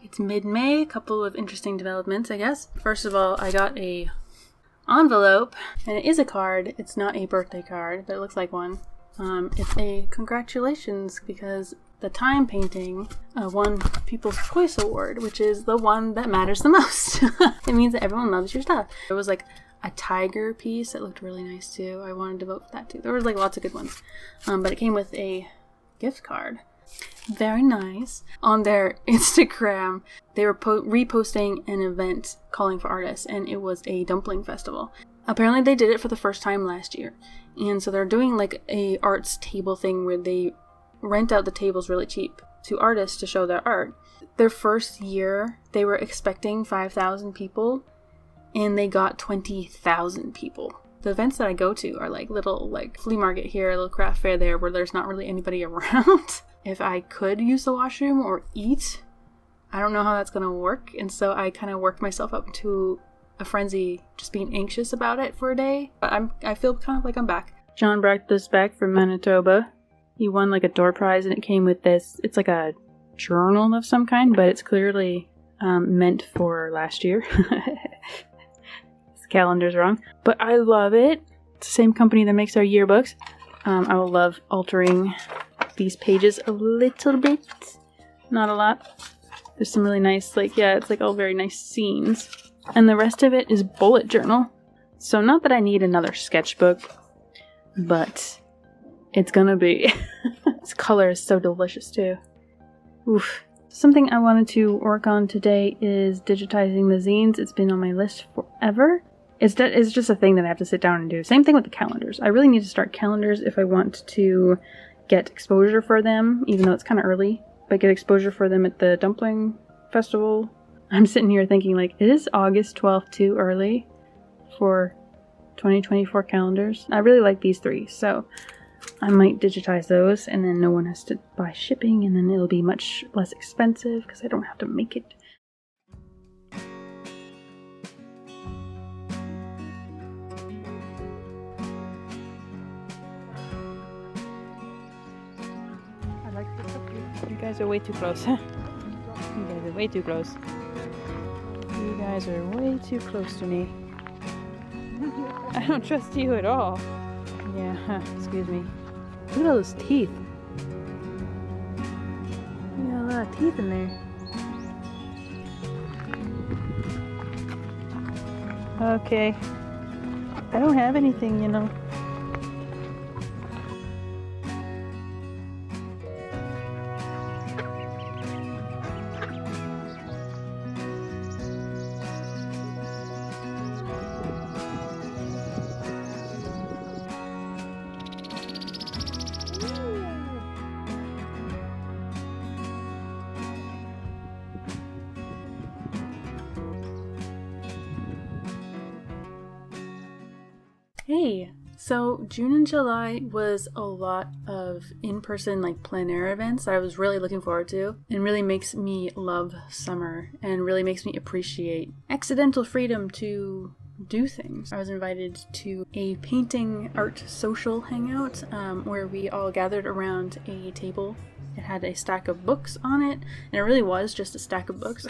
It's mid-May, a couple of interesting developments, I guess. First of all, I got a envelope, and it is a card. It's not a birthday card, but it looks like one. It's a congratulations because the Time painting won People's Choice Award, which is the one that matters the most. It means that everyone loves your stuff. There was like a tiger piece that looked really nice too. I wanted to vote for that too. There was like lots of good ones, but it came with a gift card. Very nice. On their Instagram, they were reposting an event calling for artists, and it was a dumpling festival. Apparently they did it for the first time last year, and so they're doing like a arts table thing where they rent out the tables really cheap to artists to show their art. Their first year, they were expecting 5,000 people, and they got 20,000 people. The events that I go to are like little like flea market here, a little craft fair there, where there's not really anybody around. If I could use the washroom or eat, I don't know how that's going to work. And so I kind of worked myself up to a frenzy, just being anxious about it for a day. But I feel kind of like I'm back. John brought this back from Manitoba. He won like a door prize, and it came with this. It's like a journal of some kind, but it's clearly meant for last year. This calendar's wrong. But I love it. It's the same company that makes our yearbooks. I will love altering these pages a little bit, not a lot. There's some really nice, like, yeah, it's like all very nice scenes, and the rest of it is bullet journal. So not that I need another sketchbook, but it's gonna be. This color is so delicious too. Oof. Something I wanted to work on today is digitizing the zines. It's been on my list forever. It's just a thing that I have to sit down and do. Same thing with the calendars. I really need to start calendars if I want to get exposure for them, even though it's kind of early, but get exposure for them at the dumpling festival. I'm sitting here thinking, like, is August 12th too early for 2024 calendars? I really like these three, so I might digitize those, and then no one has to buy shipping, and then it'll be much less expensive because I don't have to make it. You guys are way too close. You guys are way too close. You guys are way too close to me. I don't trust you at all. Yeah, excuse me. Look at all those teeth. You got a lot of teeth in there. Okay. I don't have anything, you know. Hey, so June and July was a lot of in-person like plein air events that I was really looking forward to, and really makes me love summer and really makes me appreciate accidental freedom to do things. I was invited to a painting art social hangout where we all gathered around a table. It had a stack of books on it, and it really was just a stack of books.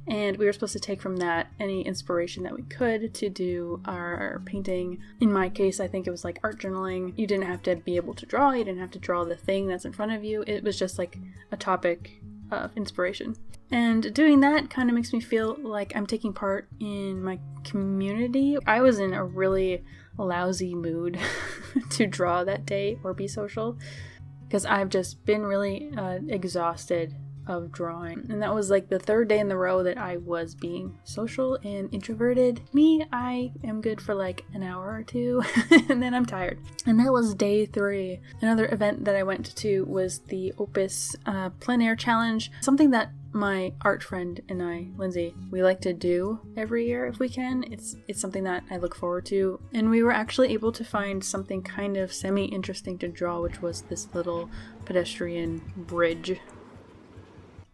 And we were supposed to take from that any inspiration that we could to do our painting. In my case, I think it was like art journaling. You didn't have to be able to draw, you didn't have to draw the thing that's in front of you. It was just like a topic of inspiration. And doing that kind of makes me feel like I'm taking part in my community. I was in a really lousy mood to draw that day or be social, because I've just been really exhausted of drawing. And that was like the third day in the row that I was being social and introverted. Me, I am good for like an hour or two, and then I'm tired. And that was day 3. Another event that I went to was the Opus Plein Air Challenge, something that my art friend and I, Lindsay, we like to do every year if we can. It's something that I look forward to, and we were actually able to find something kind of semi-interesting to draw, which was this little pedestrian bridge.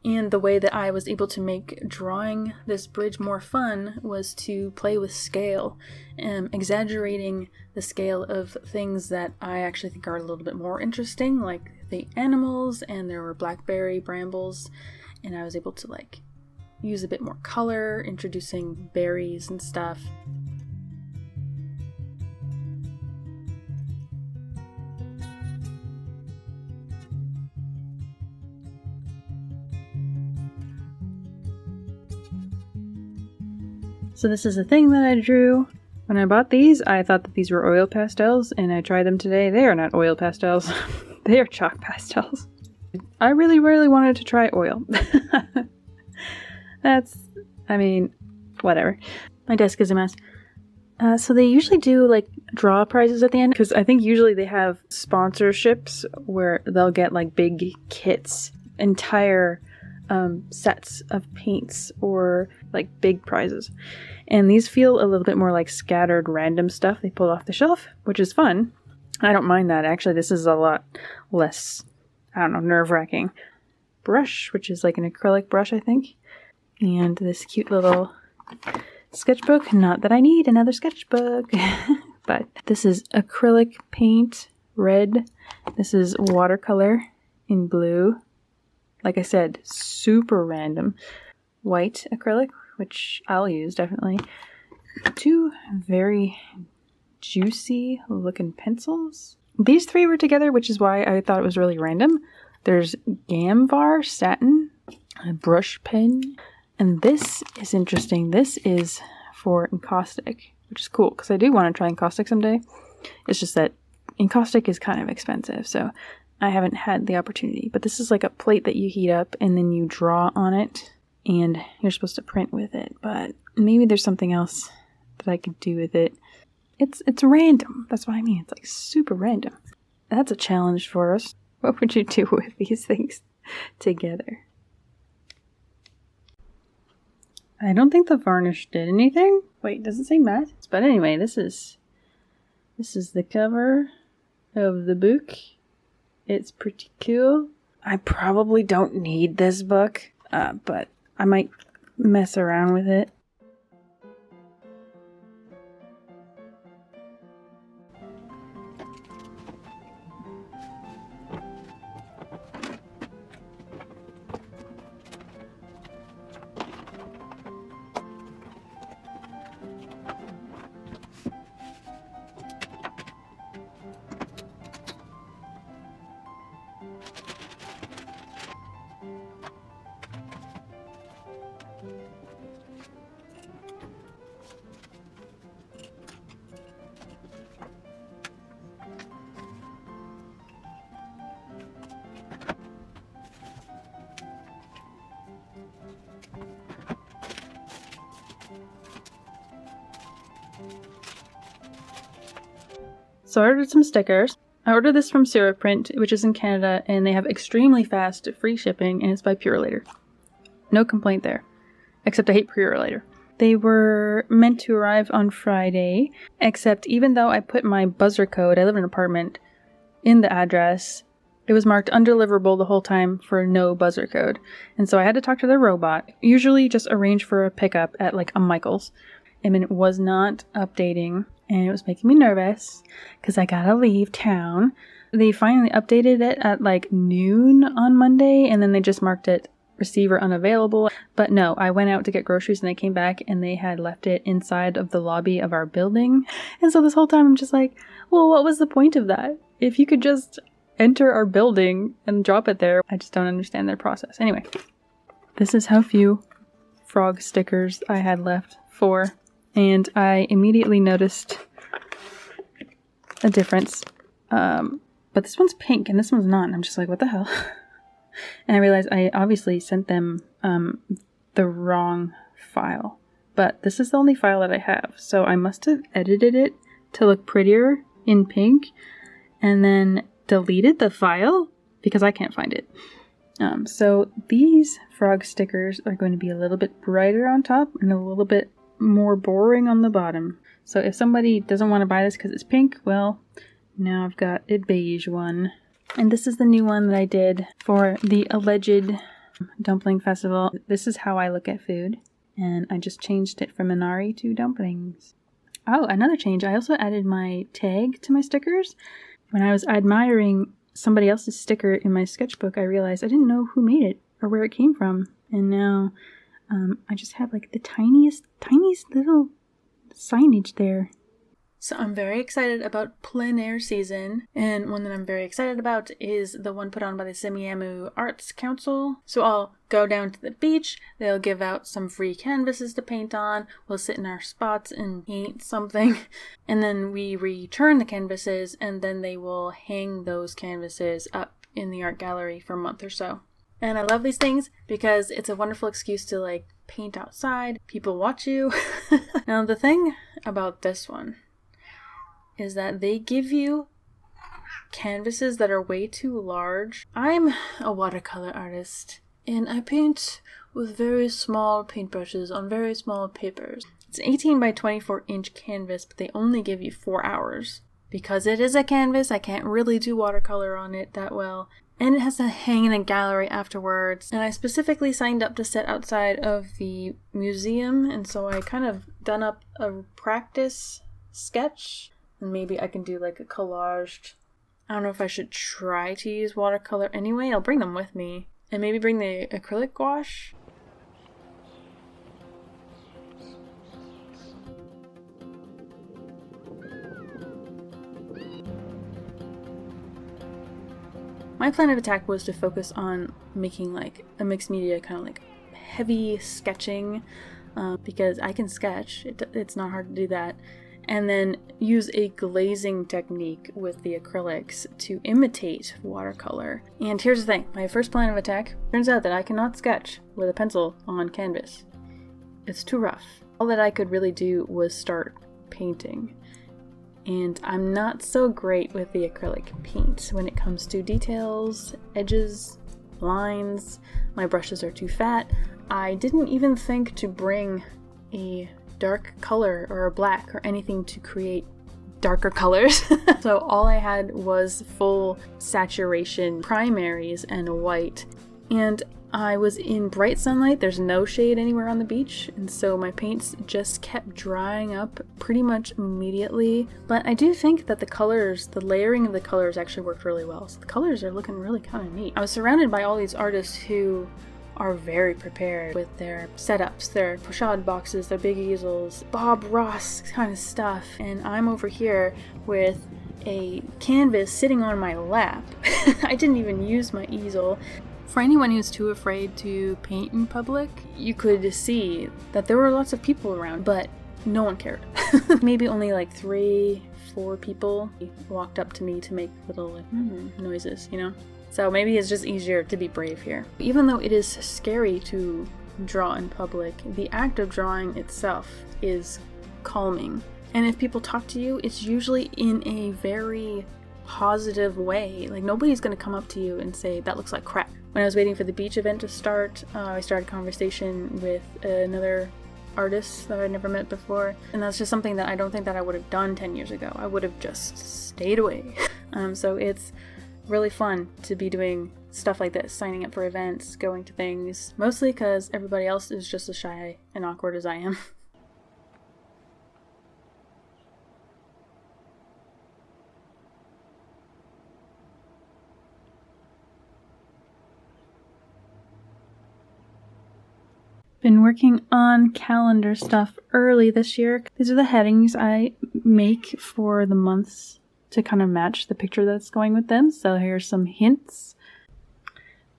And the way that I was able to make drawing this bridge more fun was to play with scale, exaggerating the scale of things that I actually think are a little bit more interesting, like the animals, and there were blackberry brambles, and I was able to like use a bit more color, introducing berries and stuff. So this is a thing that I drew. When I bought these, I thought that these were oil pastels, and I tried them today. They are not oil pastels. They are chalk pastels. I really wanted to try oil. Whatever. My desk is a mess. So they usually do like draw prizes at the end, because I think usually they have sponsorships where they'll get like big kits, entire sets of paints, or like big prizes. And these feel a little bit more like scattered random stuff they pulled off the shelf, which is fun. I don't mind that. Actually, this is a lot less, nerve-wracking. Brush, which is like an acrylic brush, I think. And this cute little sketchbook. Not that I need another sketchbook. But this is acrylic paint, red. This is watercolor in blue. Like I said, super random. White acrylic, which I'll use, definitely. Two very juicy looking pencils. These three were together, which is why I thought it was really random. There's Gamvar Satin, a brush pen, and this is interesting. This is for encaustic, which is cool, because I do want to try encaustic someday. It's just that encaustic is kind of expensive, so I haven't had the opportunity. But this is like a plate that you heat up, and then you draw on it, and you're supposed to print with it. But maybe there's something else that I could do with it. It's random. That's what I mean. It's like super random. That's a challenge for us. What would you do with these things together? I don't think the varnish did anything. Wait, does it say matte? But anyway, this is the cover of the book. It's pretty cool. I probably don't need this book, but I might mess around with it. So I ordered some stickers. I ordered this from Suraprint, which is in Canada, and they have extremely fast free shipping, and it's by Purolator. No complaint there. Except I hate Purolator. They were meant to arrive on Friday, except even though I put my buzzer code, I live in an apartment, in the address, it was marked undeliverable the whole time for no buzzer code. And so I had to talk to their robot, usually just arrange for a pickup at like a Michael's. And it was not updating, and it was making me nervous because I gotta leave town. They finally updated it at like noon on Monday, and then they just marked it receiver unavailable. But no, I went out to get groceries and I came back and they had left it inside of the lobby of our building. And so this whole time I'm just like, well, what was the point of that? If you could just enter our building and drop it there. I just don't understand their process. Anyway, this is how few frog stickers I had left for. And I immediately noticed a difference. But this one's pink and this one's not. And I'm just like, what the hell? And I realized I obviously sent them the wrong file. But this is the only file that I have. So I must have edited it to look prettier in pink. And then deleted the file because I can't find it. So these frog stickers are going to be a little bit brighter on top and a little bit more boring on the bottom. So if somebody doesn't want to buy this because it's pink, well, now I've got a beige one. And this is the new one that I did for the alleged dumpling festival. This is how I look at food. And I just changed it from Inari to dumplings. Oh, another change. I also added my tag to my stickers. When I was admiring somebody else's sticker in my sketchbook, I realized I didn't know who made it or where it came from. And now I just have like the tiniest little signage there. So I'm very excited about plein air season, and one that I'm very excited about is the one put on by the Semiahmoo Arts Council. So I'll go down to the beach, they'll give out some free canvases to paint on, we'll sit in our spots and paint something, and then we return the canvases, and then they will hang those canvases up in the art gallery for a month or so. And I love these things because it's a wonderful excuse to like paint outside, people watch you. Now the thing about this one is that they give you canvases that are way too large. I'm a watercolor artist, and I paint with very small paintbrushes on very small papers. It's an 18 by 24 inch canvas, but they only give you 4 hours. Because it is a canvas, I can't really do watercolor on it that well. And it has to hang in a gallery afterwards. And I specifically signed up to sit outside of the museum, and so I kind of done up a practice sketch. And maybe I can do like a collage. I don't know if I should try to use watercolor anyway. I'll bring them with me. And maybe bring the acrylic gouache. My plan of attack was to focus on making like a mixed media kind of like heavy sketching because I can sketch. It's not hard to do that. And then use a glazing technique with the acrylics to imitate watercolor. And here's the thing, my first plan of attack turns out that I cannot sketch with a pencil on canvas. It's too rough. All that I could really do was start painting. And I'm not so great with the acrylic paint when it comes to details, edges, lines. My brushes are too fat. I didn't even think to bring a dark color or a black or anything to create darker colors. So all I had was full saturation primaries and white. And I was in bright sunlight, there's no shade anywhere on the beach, and so my paints just kept drying up pretty much immediately. But I do think that the colors, the layering of the colors actually worked really well. So the colors are looking really kind of neat. I was surrounded by all these artists who are very prepared with their setups, their pochade boxes, their big easels, Bob Ross kind of stuff. And I'm over here with a canvas sitting on my lap. I didn't even use my easel. For anyone who's too afraid to paint in public, you could see that there were lots of people around, but no one cared. Maybe only like 3-4 people walked up to me to make little like, noises, you know? So maybe it's just easier to be brave here. Even though it is scary to draw in public, the act of drawing itself is calming. And if people talk to you, it's usually in a very positive way. Like nobody's gonna come up to you and say, that looks like crap. When I was waiting for the beach event to start, I started a conversation with another artist that I'd never met before. And that's just something that I don't think that I would have done 10 years ago. I would have just stayed away. So it's really fun to be doing stuff like this, signing up for events, going to things, mostly because everybody else is just as shy and awkward as I am. Been working on calendar stuff early this year. These are the headings I make for the months to kind of match the picture that's going with them. So here's some hints.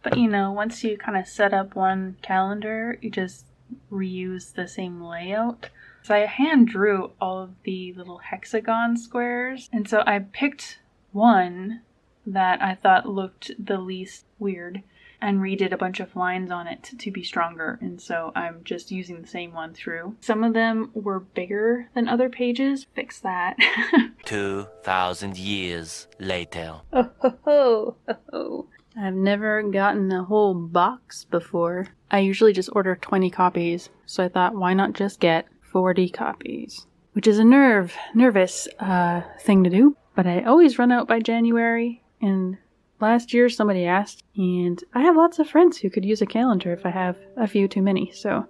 But you know, once you kind of set up one calendar, you just reuse the same layout. So I hand drew all of the little hexagon squares. And so I picked one that I thought looked the least weird and redid a bunch of lines on it to be stronger, and so I'm just using the same one through. Some of them were bigger than other pages. Fix that. 2,000 years later. Oh ho ho ho ho. I've never gotten a whole box before. I usually just order 20 copies, so I thought why not just get 40 copies? Which is a nervous thing to do, but I always run out by January, and last year somebody asked, and I have lots of friends who could use a calendar if I have a few too many, so.